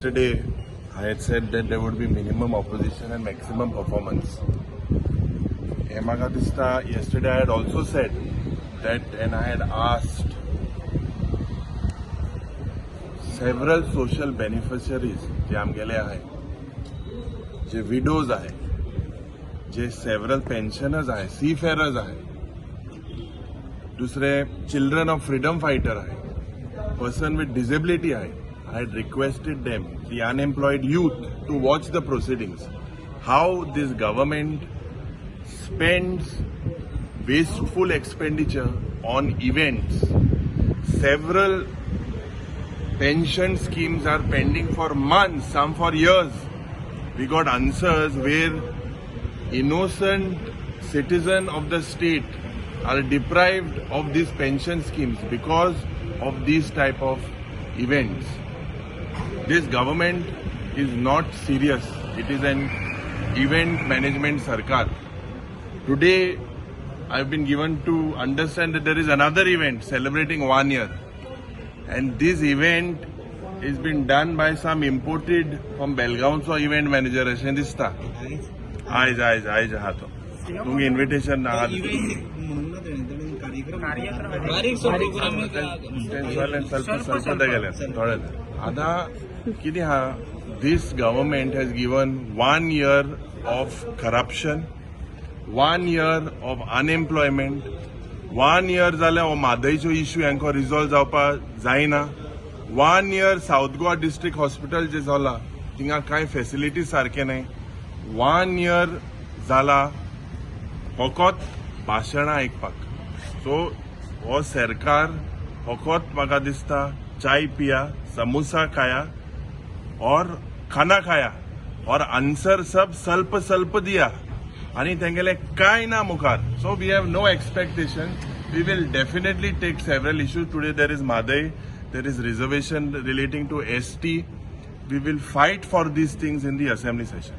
Yesterday, I had said that there would be minimum opposition and maximum performance. Yesterday, I had also said that, and I had asked several social beneficiaries, जे आमगेले आहे, जे widows आहे, जे several pensioners आहे, seafarers आहे, दुसरे children of freedom fighter आहे, person with disability आहे. I had requested them, the unemployed youth, to watch the proceedings. How this government spends wasteful expenditure on events. Several pension schemes are pending for months, some for years. We got answers where innocent citizens of the state are deprived of these pension schemes because of these type of events. This government is not serious. It is an event management sarkar. Today, I've been given to understand that there is another event celebrating 1 year. And this event is been done by some imported from Belgaum so event manager. Ashendista. Aaj hato. Tungi invitation na this government has given 1 year of corruption, 1 year of unemployment, 1 year zale o madaicho issue yanko resolve जावपा जायना, 1 year South Goa district hospital जे जाला तिंगा काय facilities सारखे नाही, 1 year जाला फकत भाषणां आयकपाक. सो हो सरकार फकत म्हाका दिसता चाय पिया, समोसा खाया और खाना खाया और आंसर सब सल्प दिया आणि तेंगेले काय ना मुखार. So we have no expectation. We will definitely take several issues. Today there is Madai, there is reservation relating to ST. We will fight for these things in the assembly session.